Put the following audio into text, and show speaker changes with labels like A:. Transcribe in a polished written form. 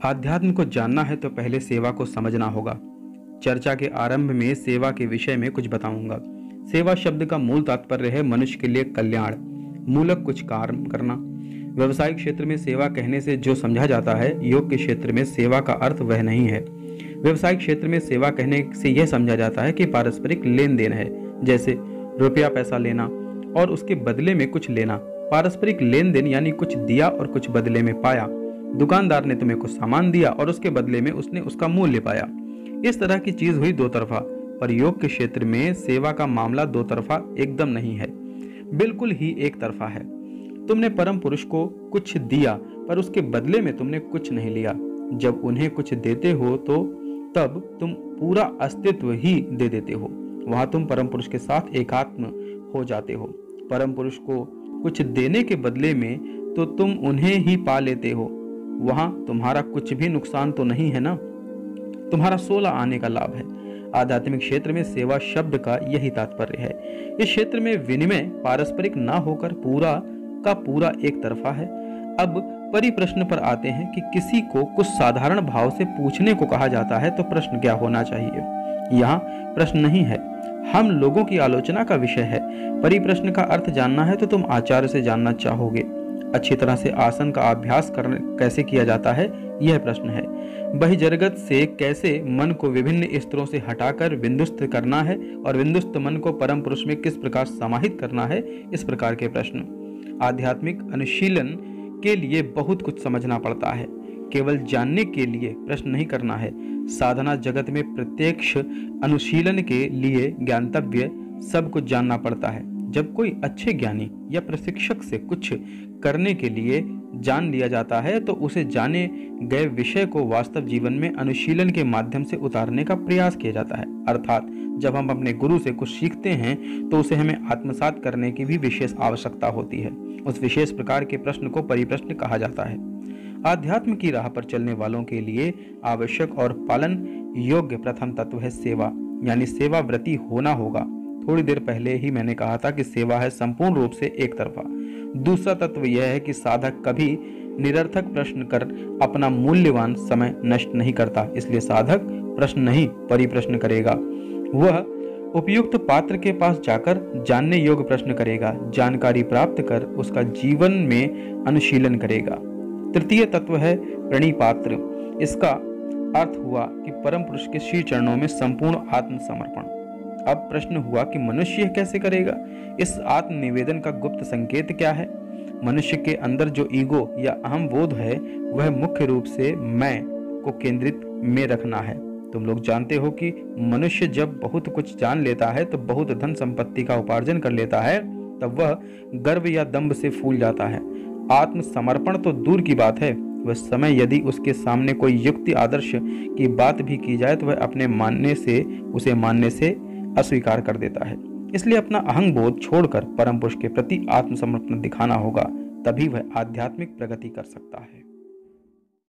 A: आध्यात्म को जानना है तो पहले सेवा को समझना होगा। चर्चा के आरंभ में सेवा के विषय में कुछ बताऊंगा। सेवा शब्द का मूल तात्पर्य है मनुष्य के लिए कल्याण मूलक कुछ कार्य करना। व्यवसायिक क्षेत्र में सेवा कहने से जो समझा जाता है, योग के क्षेत्र में सेवा का अर्थ वह नहीं है। व्यवसायिक क्षेत्र में सेवा कहने से यह समझा जाता है कि पारस्परिक लेन देन है, जैसे रुपया पैसा लेना और उसके बदले में कुछ लेना। पारस्परिक लेन देन यानी कुछ दिया और कुछ बदले में पाया। दुकानदार ने तुम्हें कुछ सामान दिया और उसके बदले में उसने उसका मूल्य पाया। इस तरह की चीज हुई दो तरफा। पर योग के क्षेत्र में सेवा का मामला दो तरफा एकदम नहीं है, बिल्कुल ही एक तरफा है। तुमने परम पुरुष को कुछ दिया पर उसके बदले में तुमने कुछ नहीं लिया। जब उन्हें कुछ देते हो तो तब तुम पूरा अस्तित्व ही दे देते हो। वहां तुम परम पुरुष के साथ एकात्म हो जाते हो। परम पुरुष को कुछ देने के बदले में तो तुम उन्हें ही पा लेते हो। वहां तुम्हारा कुछ भी नुकसान तो नहीं है ना, तुम्हारा 16 आने का लाभ है। आध्यात्मिक क्षेत्र में सेवा शब्द का यही तात्पर्य है। इस क्षेत्र में विनिमय पारस्परिक ना होकर पूरा का पूरा एक तरफा है। अब परिप्रश्न पर आते हैं कि किसी को कुछ साधारण भाव से पूछने को कहा जाता है तो प्रश्न क्या होना चाहिए। यहाँ प्रश्न नहीं है, हम लोगों की आलोचना का विषय है। परिप्रश्न का अर्थ जानना है तो तुम आचार्य से जानना चाहोगे। अच्छी तरह से आसन का अभ्यास कैसे किया जाता है, यह प्रश्न है। बहिर्जगत से कैसे मन को विभिन्न स्तरों से हटाकर बिंदुस्थ करना है और बिंदुस्थ मन को परम पुरुष में किस प्रकार समाहित करना है, इस प्रकार के प्रश्न। आध्यात्मिक अनुशीलन के लिए बहुत कुछ समझना पड़ता है, केवल जानने के लिए प्रश्न नहीं करना है। साधना जगत में प्रत्यक्ष अनुशीलन के लिए ज्ञातव्य सब कुछ जानना पड़ता है। जब कोई अच्छे ज्ञानी या प्रशिक्षक से कुछ करने के लिए जान लिया जाता है तो उसे जाने गए विषय को वास्तव जीवन में अनुशीलन के माध्यम से उतारने का प्रयास किया जाता है। अर्थात जब हम अपने गुरु से कुछ सीखते हैं तो उसे हमें आत्मसात करने की भी विशेष आवश्यकता होती है। उस विशेष प्रकार के प्रश्न को परिप्रश्न कहा जाता है। आध्यात्म की राह पर चलने वालों के लिए आवश्यक और पालन योग्य प्रथम तत्व है सेवा, यानी सेवाव्रती होना होगा। थोड़ी देर पहले ही मैंने कहा था कि सेवा है संपूर्ण रूप से एक तरफा। दूसरा तत्व यह है कि साधक कभी निरर्थक प्रश्न कर अपना मूल्यवान समय नष्ट नहीं करता, इसलिए साधक प्रश्न नहीं परिप्रश्न करेगा। वह उपयुक्त पात्र के पास जाकर जानने योग्य प्रश्न करेगा, जानकारी प्राप्त कर उसका जीवन में अनुशीलन करेगा। तृतीय तत्व है प्रणिपात्र। इसका अर्थ हुआ कि परम पुरुष के श्री चरणों में संपूर्ण आत्मसमर्पण। अब प्रश्न हुआ कि मनुष्य यह कैसे करेगा? इस आत्म निवेदन का गुप्त संकेत क्या है? मनुष्य के अंदर जो ईगो या अहम बोध है वह मुख्य रूप से मैं को केंद्रित में रखना है। तुम लोग जानते हो कि मनुष्य जब बहुत कुछ जान लेता है तो बहुत धन संपत्ति का उपार्जन कर लेता है, तब वह गर्व या दंभ से फूल जाता है। आत्मसमर्पण तो दूर की बात है, वह समय यदि उसके सामने कोई युक्ति आदर्श की बात भी की जाए तो वह अपने उसे मानने से अस्वीकार कर देता है। इसलिए अपना अहंग बोध छोड़कर परम पुरुष के प्रति आत्मसमर्पण दिखाना होगा, तभी वह आध्यात्मिक प्रगति कर सकता है।